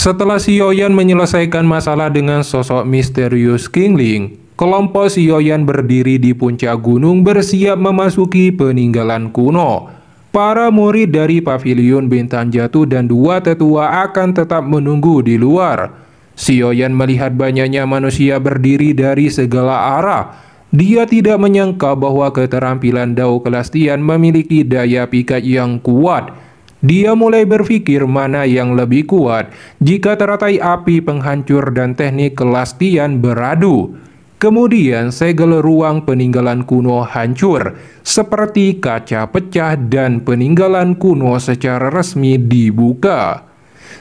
Setelah Xiaoyan menyelesaikan masalah dengan sosok misterius Qingling, kelompok Xiaoyan berdiri di puncak gunung bersiap memasuki peninggalan kuno. Para murid dari Paviliun Bintang Jatuh dan dua tetua akan tetap menunggu di luar. Xiaoyan melihat banyaknya manusia berdiri dari segala arah. Dia tidak menyangka bahwa keterampilan Dao Kelastian memiliki daya pikat yang kuat. Dia mulai berpikir mana yang lebih kuat jika teratai api penghancur dan teknik Kelastian beradu. Kemudian segel ruang peninggalan kuno hancur, seperti kaca pecah dan peninggalan kuno secara resmi dibuka.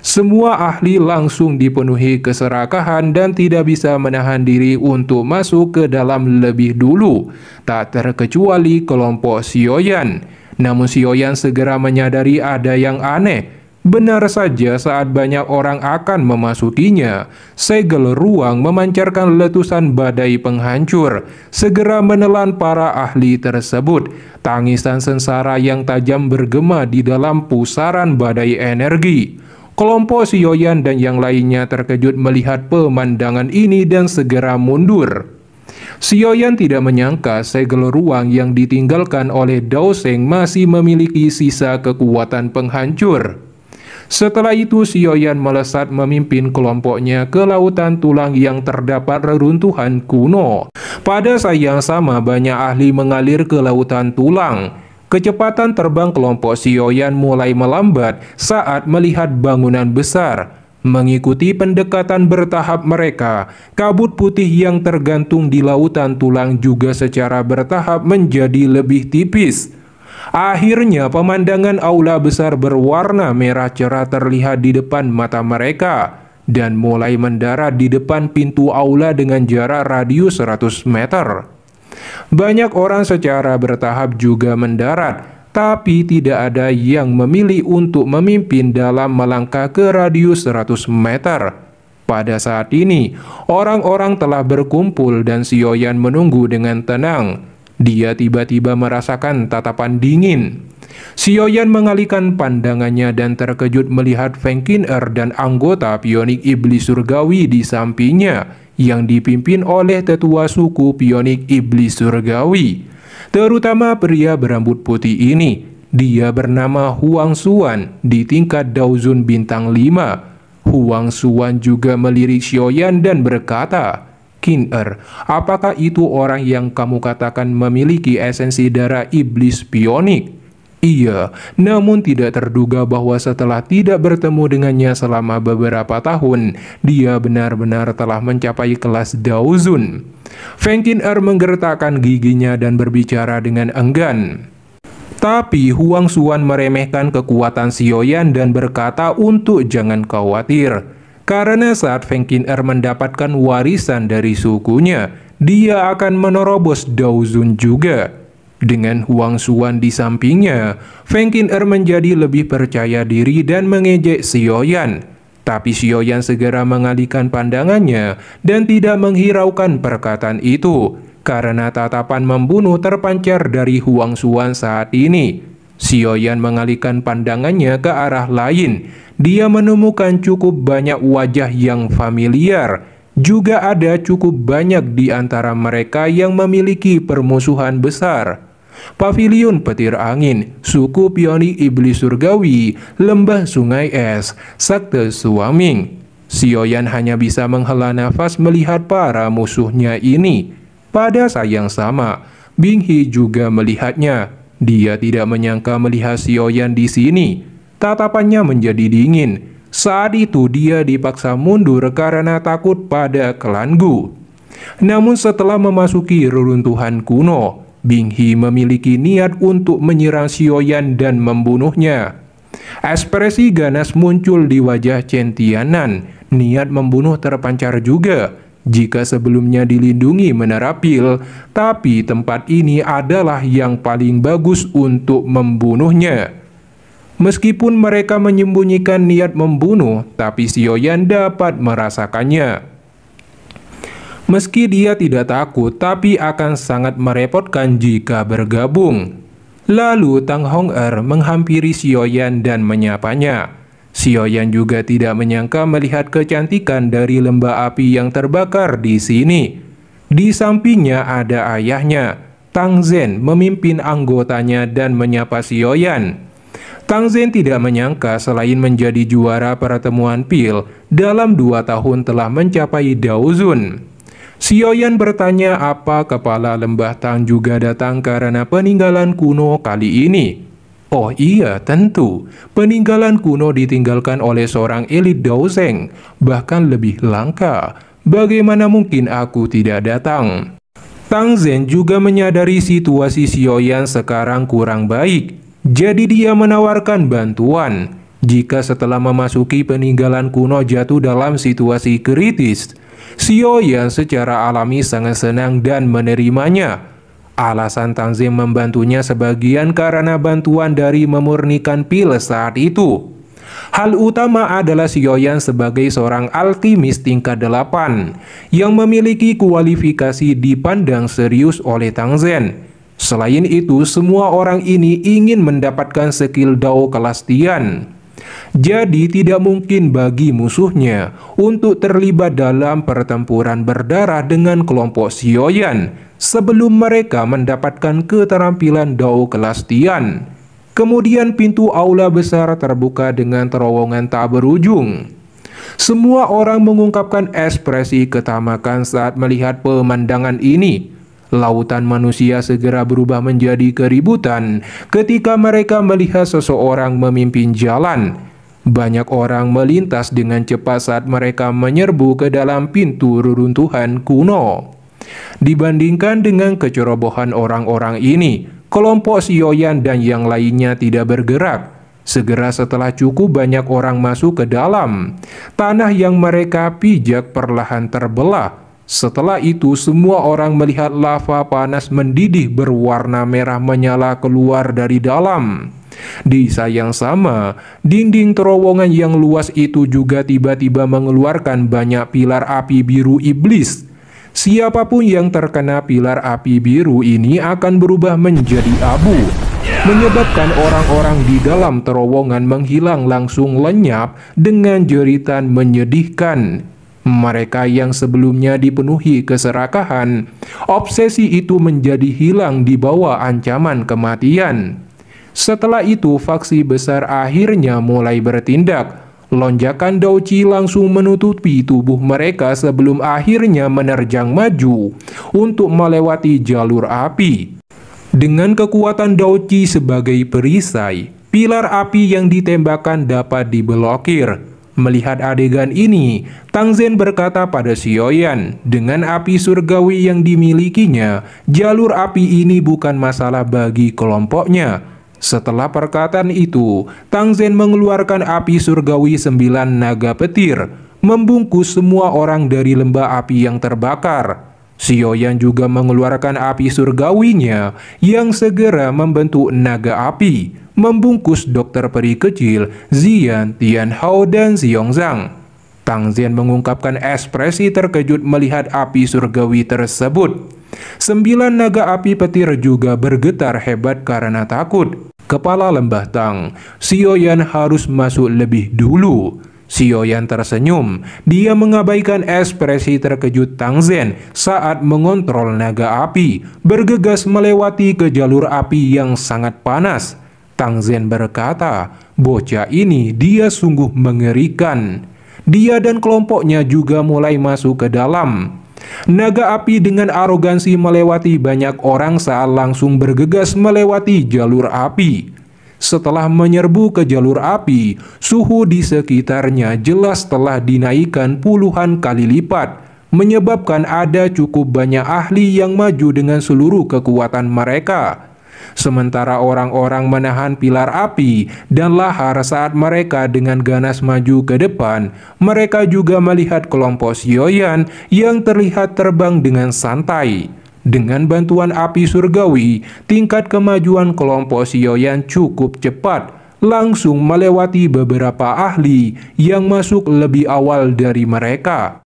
Semua ahli langsung dipenuhi keserakahan dan tidak bisa menahan diri untuk masuk ke dalam lebih dulu, tak terkecuali kelompok Xiaoyan. Namun Xiaoyan segera menyadari ada yang aneh. Benar saja saat banyak orang akan memasukinya, segel ruang memancarkan letusan badai penghancur, segera menelan para ahli tersebut. Tangisan sengsara yang tajam bergema di dalam pusaran badai energi. Kelompok Xiaoyan dan yang lainnya terkejut melihat pemandangan ini dan segera mundur. Xiaoyan tidak menyangka segel ruang yang ditinggalkan oleh Dao Sheng masih memiliki sisa kekuatan penghancur. Setelah itu Xiaoyan melesat memimpin kelompoknya ke lautan tulang yang terdapat reruntuhan kuno. Pada saat yang sama banyak ahli mengalir ke lautan tulang. Kecepatan terbang kelompok Xiaoyan mulai melambat saat melihat bangunan besar. Mengikuti pendekatan bertahap mereka, kabut putih yang tergantung di lautan tulang juga secara bertahap menjadi lebih tipis. Akhirnya pemandangan aula besar berwarna merah cerah terlihat di depan mata mereka dan mulai mendarat di depan pintu aula dengan jarak radius 100 meter. Banyak orang secara bertahap juga mendarat, tapi tidak ada yang memilih untuk memimpin dalam melangkah ke radius 100 meter. Pada saat ini, orang-orang telah berkumpul dan Xiaoyan menunggu dengan tenang. Dia tiba-tiba merasakan tatapan dingin. Xiaoyan mengalihkan pandangannya dan terkejut melihat Feng Qin'er dan anggota pionik iblis surgawi di sampingnya yang dipimpin oleh tetua suku pionik iblis surgawi. Terutama pria berambut putih ini. Dia bernama Huang Xuan di tingkat Daozun bintang 5. Huang Xuan juga melirik Xiaoyan dan berkata, "Qin'er, apakah itu orang yang kamu katakan memiliki esensi darah iblis pionik?" "Iya, namun tidak terduga bahwa setelah tidak bertemu dengannya selama beberapa tahun, dia benar-benar telah mencapai kelas Daozun." Feng Qin'er menggertakkan giginya dan berbicara dengan enggan. Tapi Huang Xuan meremehkan kekuatan Xiaoyan dan berkata untuk jangan khawatir. Karena saat Feng Qin'er mendapatkan warisan dari sukunya, dia akan menerobos Daozun juga. Dengan Huang Xuan di sampingnya, Feng Qin'er menjadi lebih percaya diri dan mengejek Xiaoyan. Tapi Xiaoyan segera mengalihkan pandangannya dan tidak menghiraukan perkataan itu, karena tatapan membunuh terpancar dari Huang Xuan saat ini. Xiaoyan mengalihkan pandangannya ke arah lain. Dia menemukan cukup banyak wajah yang familiar. Juga ada cukup banyak di antara mereka yang memiliki permusuhan besar. Paviliun Petir Angin, suku pionik iblis surgawi, lembah sungai es, sekte Suaming. Xiaoyan hanya bisa menghela nafas melihat para musuhnya ini. Pada saat yang sama, Bing He juga melihatnya. Dia tidak menyangka melihat Xiaoyan di sini. Tatapannya menjadi dingin. Saat itu dia dipaksa mundur karena takut pada Kelangu. Namun setelah memasuki reruntuhan kuno, Bing He memiliki niat untuk menyerang Xiaoyan dan membunuhnya. Ekspresi ganas muncul di wajah Chen Tianan. Niat membunuh terpancar juga. Jika sebelumnya dilindungi menara pil, tapi tempat ini adalah yang paling bagus untuk membunuhnya. Meskipun mereka menyembunyikan niat membunuh, tapi Xiaoyan dapat merasakannya. Meski dia tidak takut, tapi akan sangat merepotkan jika bergabung. Lalu Tang Hong'er menghampiri Xiaoyan dan menyapanya. Xiaoyan juga tidak menyangka melihat kecantikan dari lembah api yang terbakar di sini. Di sampingnya ada ayahnya, Tang Zhen, memimpin anggotanya dan menyapa Xiaoyan. Tang Zhen tidak menyangka selain menjadi juara pertemuan pil, dalam 2 tahun telah mencapai Daozun. Xiaoyan bertanya apa kepala lembah Tang juga datang karena peninggalan kuno kali ini. Oh iya, tentu. Peninggalan kuno ditinggalkan oleh seorang elit Daozeng, bahkan lebih langka. Bagaimana mungkin aku tidak datang? Tang Zhen juga menyadari situasi Xiaoyan sekarang kurang baik. Jadi dia menawarkan bantuan. Jika setelah memasuki peninggalan kuno jatuh dalam situasi kritis, Xiaoyan secara alami sangat senang dan menerimanya. Alasan Tang Zhen membantunya sebagian karena bantuan dari memurnikan pil saat itu. Hal utama adalah Xiaoyan sebagai seorang alkimis tingkat 8 yang memiliki kualifikasi dipandang serius oleh Tang Zhen. Selain itu, semua orang ini ingin mendapatkan skill Dao kelas Tian. Jadi tidak mungkin bagi musuhnya untuk terlibat dalam pertempuran berdarah dengan kelompok Xiaoyan sebelum mereka mendapatkan keterampilan Dao kelas Tian. Kemudian pintu aula besar terbuka dengan terowongan tak berujung. Semua orang mengungkapkan ekspresi ketamakan saat melihat pemandangan ini. Lautan manusia segera berubah menjadi keributan ketika mereka melihat seseorang memimpin jalan. Banyak orang melintas dengan cepat saat mereka menyerbu ke dalam pintu reruntuhan kuno. Dibandingkan dengan kecerobohan orang-orang ini, kelompok Xiaoyan dan yang lainnya tidak bergerak. Segera setelah cukup banyak orang masuk ke dalam, tanah yang mereka pijak perlahan terbelah. Setelah itu semua orang melihat lava panas mendidih berwarna merah menyala keluar dari dalam. Di saat yang sama, dinding terowongan yang luas itu juga tiba-tiba mengeluarkan banyak pilar api biru iblis. Siapapun yang terkena pilar api biru ini akan berubah menjadi abu, menyebabkan orang-orang di dalam terowongan menghilang langsung lenyap dengan jeritan menyedihkan. Mereka yang sebelumnya dipenuhi keserakahan, obsesi itu menjadi hilang di bawah ancaman kematian. Setelah itu, faksi besar akhirnya mulai bertindak. Lonjakan Dao Qi langsung menutupi tubuh mereka sebelum akhirnya menerjang maju untuk melewati jalur api. Dengan kekuatan Dao Qi sebagai perisai, pilar api yang ditembakkan dapat diblokir. Melihat adegan ini, Tang Zhen berkata pada Xiaoyan, dengan api surgawi yang dimilikinya, jalur api ini bukan masalah bagi kelompoknya. Setelah perkataan itu, Tang Zhen mengeluarkan api surgawi 9 naga petir, membungkus semua orang dari lembah api yang terbakar. Xiaoyan juga mengeluarkan api surgawinya yang segera membentuk naga api, membungkus dokter peri kecil Ziyan, Tianhao, dan Xiongzhang. Tang Zhen mengungkapkan ekspresi terkejut melihat api surgawi tersebut. 9 naga api petir juga bergetar hebat karena takut. Kepala lembah Tang, Xiaoyan harus masuk lebih dulu. Xiaoyan tersenyum. Dia mengabaikan ekspresi terkejut Tang Zhen saat mengontrol naga api, bergegas melewati ke jalur api yang sangat panas. Tang Zhen berkata, bocah ini dia sungguh mengerikan. Dia dan kelompoknya juga mulai masuk ke dalam. Naga api dengan arogansi melewati banyak orang saat langsung bergegas melewati jalur api. Setelah menyerbu ke jalur api, suhu di sekitarnya jelas telah dinaikkan puluhan kali lipat, menyebabkan ada cukup banyak ahli yang maju dengan seluruh kekuatan mereka. Sementara orang-orang menahan pilar api dan lahar saat mereka dengan ganas maju ke depan, mereka juga melihat kelompok Xiaoyan yang terlihat terbang dengan santai. Dengan bantuan api surgawi, tingkat kemajuan kelompok Xiaoyan cukup cepat, langsung melewati beberapa ahli yang masuk lebih awal dari mereka.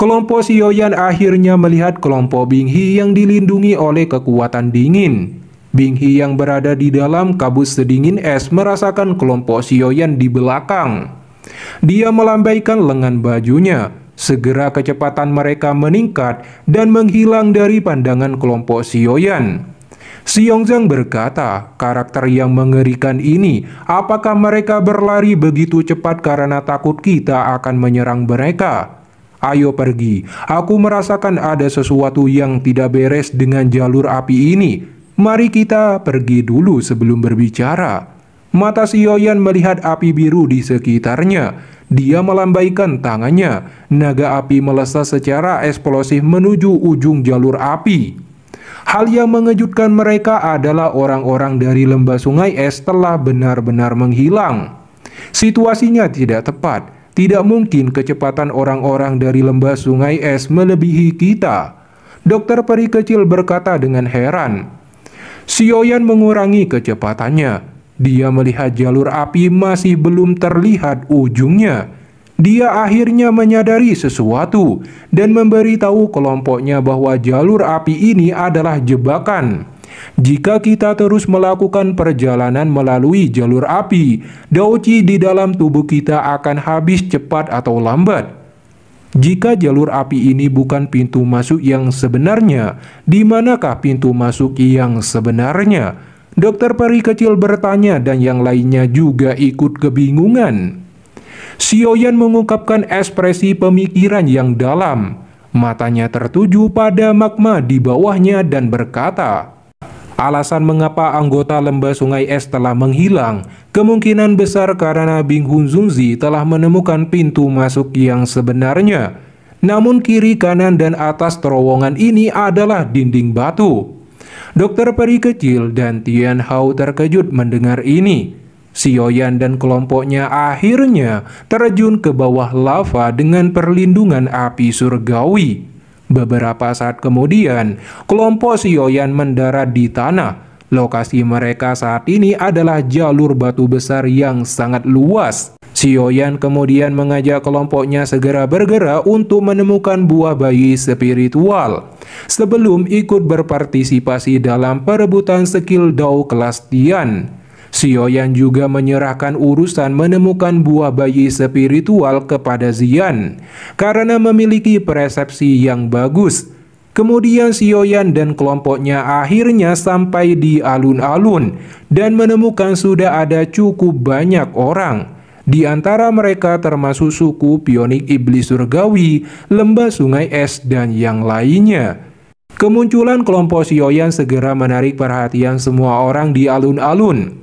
Kelompok Xiaoyan akhirnya melihat kelompok Binghi yang dilindungi oleh kekuatan dingin. Bing Hee yang berada di dalam kabut sedingin es merasakan kelompok Xiaoyan di belakang. Dia melambaikan lengan bajunya. Segera kecepatan mereka meningkat dan menghilang dari pandangan kelompok Xiaoyan. Xiongzhang berkata, karakter yang mengerikan ini, apakah mereka berlari begitu cepat karena takut kita akan menyerang mereka? Ayo pergi, aku merasakan ada sesuatu yang tidak beres dengan jalur api ini. Mari kita pergi dulu sebelum berbicara. Mata Xiaoyan melihat api biru di sekitarnya. Dia melambaikan tangannya. Naga api melesat secara eksplosif menuju ujung jalur api. Hal yang mengejutkan mereka adalah orang-orang dari lembah sungai es telah benar-benar menghilang. Situasinya tidak tepat. Tidak mungkin kecepatan orang-orang dari lembah sungai es melebihi kita. Dokter peri kecil berkata dengan heran. Xiaoyan mengurangi kecepatannya. Dia melihat jalur api masih belum terlihat ujungnya. Dia akhirnya menyadari sesuatu dan memberitahu kelompoknya bahwa jalur api ini adalah jebakan. Jika kita terus melakukan perjalanan melalui jalur api, Daoqi di dalam tubuh kita akan habis cepat atau lambat. Jika jalur api ini bukan pintu masuk yang sebenarnya, di manakah pintu masuk yang sebenarnya? Dokter peri kecil bertanya dan yang lainnya juga ikut kebingungan. Xiaoyan mengungkapkan ekspresi pemikiran yang dalam. Matanya tertuju pada magma di bawahnya dan berkata, alasan mengapa anggota lembah sungai es telah menghilang kemungkinan besar karena Bing Hunzunzi telah menemukan pintu masuk yang sebenarnya. Namun kiri, kanan, dan atas terowongan ini adalah dinding batu. Dokter peri kecil dan Tian Hao terkejut mendengar ini. Xiaoyan dan kelompoknya akhirnya terjun ke bawah lava dengan perlindungan api surgawi. Beberapa saat kemudian, kelompok Xiaoyan mendarat di tanah. Lokasi mereka saat ini adalah jalur batu besar yang sangat luas. Xiaoyan kemudian mengajak kelompoknya segera bergerak untuk menemukan buah bayi spiritual sebelum ikut berpartisipasi dalam perebutan skill Dao kelas Tian. Xiaoyan juga menyerahkan urusan menemukan buah bayi spiritual kepada Xian karena memiliki persepsi yang bagus. Kemudian Xiaoyan dan kelompoknya akhirnya sampai di alun-alun dan menemukan sudah ada cukup banyak orang. Di antara mereka termasuk suku Pionik Iblis Surgawi, Lembah Sungai Es, dan yang lainnya. Kemunculan kelompok Xiaoyan segera menarik perhatian semua orang di alun-alun.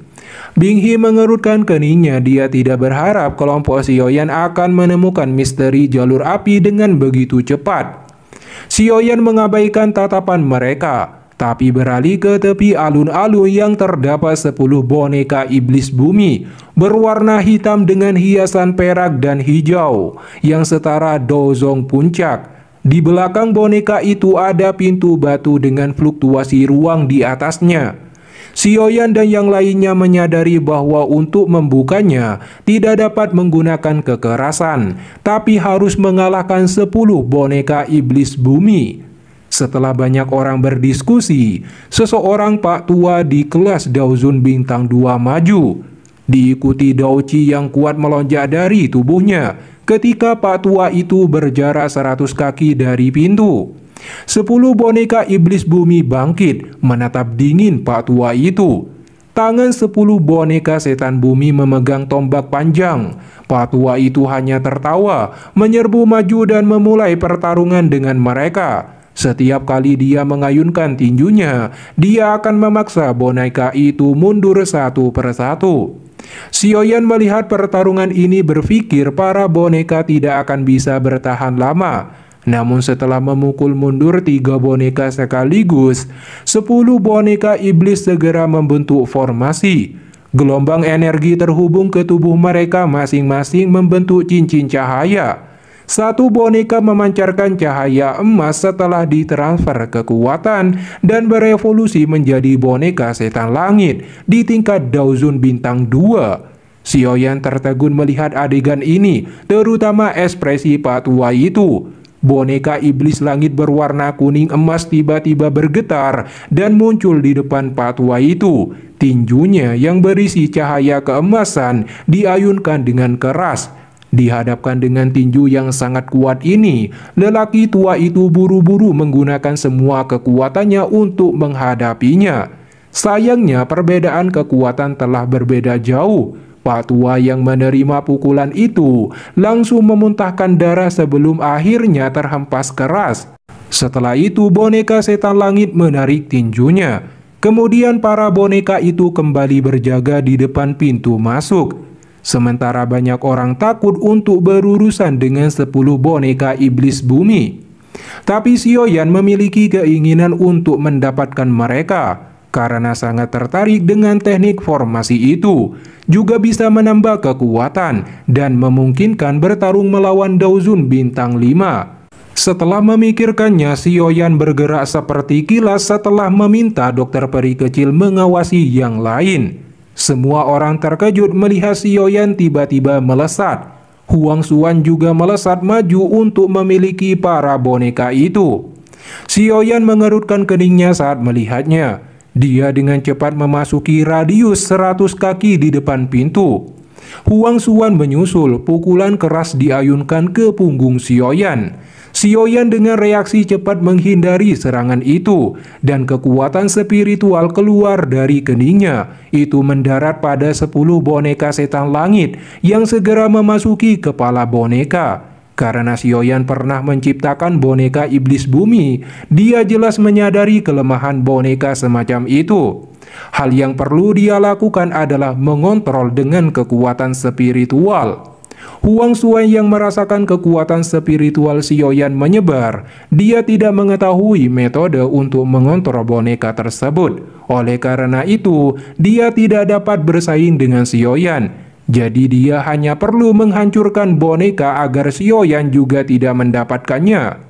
Bing Hee mengerutkan keningnya. Dia tidak berharap kelompok Xiaoyan akan menemukan misteri jalur api dengan begitu cepat. Xiaoyan mengabaikan tatapan mereka, tapi beralih ke tepi alun-alun yang terdapat 10 boneka iblis bumi berwarna hitam dengan hiasan perak dan hijau yang setara dozong puncak. Di belakang boneka itu ada pintu batu dengan fluktuasi ruang di atasnya. Xiaoyan dan yang lainnya menyadari bahwa untuk membukanya tidak dapat menggunakan kekerasan, tapi harus mengalahkan 10 boneka iblis bumi. Setelah banyak orang berdiskusi, seseorang pak tua di kelas Daozun bintang 2 maju. Diikuti Daoqi yang kuat melonjak dari tubuhnya ketika pak tua itu berjarak 100 kaki dari pintu. 10 boneka iblis bumi bangkit menatap dingin pak tua itu. Tangan 10 boneka setan bumi memegang tombak panjang. Pak tua itu hanya tertawa, menyerbu maju dan memulai pertarungan dengan mereka. Setiap kali dia mengayunkan tinjunya, dia akan memaksa boneka itu mundur satu persatu. Xiaoyan melihat pertarungan ini berpikir para boneka tidak akan bisa bertahan lama. Namun setelah memukul mundur 3 boneka sekaligus, 10 boneka iblis segera membentuk formasi. Gelombang energi terhubung ke tubuh mereka masing-masing membentuk cincin cahaya. 1 boneka memancarkan cahaya emas setelah ditransfer kekuatan dan berevolusi menjadi boneka setan langit di tingkat Daozun bintang 2. Xiaoyan tertegun melihat adegan ini, terutama ekspresi pak tua itu. boneka iblis langit berwarna kuning emas tiba-tiba bergetar dan muncul di depan Pak Tua itu. Tinjunya yang berisi cahaya keemasan diayunkan dengan keras. Dihadapkan dengan tinju yang sangat kuat ini, lelaki tua itu buru-buru menggunakan semua kekuatannya untuk menghadapinya. Sayangnya perbedaan kekuatan telah berbeda jauh. Pak Tua yang menerima pukulan itu langsung memuntahkan darah sebelum akhirnya terhempas keras. Setelah itu boneka setan langit menarik tinjunya. Kemudian para boneka itu kembali berjaga di depan pintu masuk. Sementara banyak orang takut untuk berurusan dengan 10 boneka iblis bumi. Tapi Sioyan memiliki keinginan untuk mendapatkan mereka karena sangat tertarik dengan teknik formasi itu, juga bisa menambah kekuatan dan memungkinkan bertarung melawan Daozun bintang 5. Setelah memikirkannya, Sioyan bergerak seperti kilas setelah meminta dokter peri kecil mengawasi yang lain. Semua orang terkejut melihat Sioyan tiba-tiba melesat. Huang Xuan juga melesat maju untuk memiliki para boneka itu. Sioyan mengerutkan keningnya saat melihatnya. Dia dengan cepat memasuki radius 100 kaki di depan pintu. Huang Xuan menyusul, pukulan keras diayunkan ke punggung Sioyan. Sioyan dengan reaksi cepat menghindari serangan itu, dan kekuatan spiritual keluar dari keningnya. Itu mendarat pada 10 boneka setan langit yang segera memasuki kepala boneka. Karena Sioyan pernah menciptakan boneka iblis bumi, dia jelas menyadari kelemahan boneka semacam itu. Hal yang perlu dia lakukan adalah mengontrol dengan kekuatan spiritual. Huang Xuan yang merasakan kekuatan spiritual Sioyan menyebar, dia tidak mengetahui metode untuk mengontrol boneka tersebut. Oleh karena itu, dia tidak dapat bersaing dengan Sioyan. Jadi dia hanya perlu menghancurkan boneka agar Sioyan juga tidak mendapatkannya.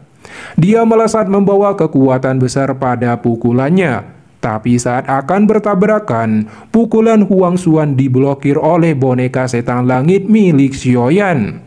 Dia melesat membawa kekuatan besar pada pukulannya. Tapi saat akan bertabrakan, pukulan Huang Xuan diblokir oleh boneka setan langit milik Sioyan.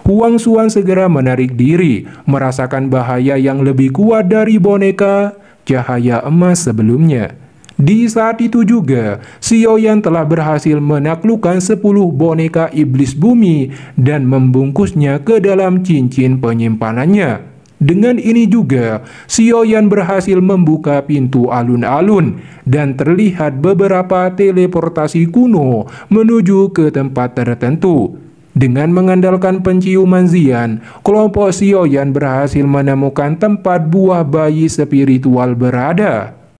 Huang Xuan segera menarik diri, merasakan bahaya yang lebih kuat dari boneka cahaya emas sebelumnya. Di saat itu juga, Sioyan telah berhasil menaklukkan 10 boneka iblis bumi dan membungkusnya ke dalam cincin penyimpanannya. Dengan ini juga, Sioyan berhasil membuka pintu alun-alun dan terlihat beberapa teleportasi kuno menuju ke tempat tertentu. Dengan mengandalkan penciuman Xian, kelompok Sioyan berhasil menemukan tempat buah bayi spiritual berada.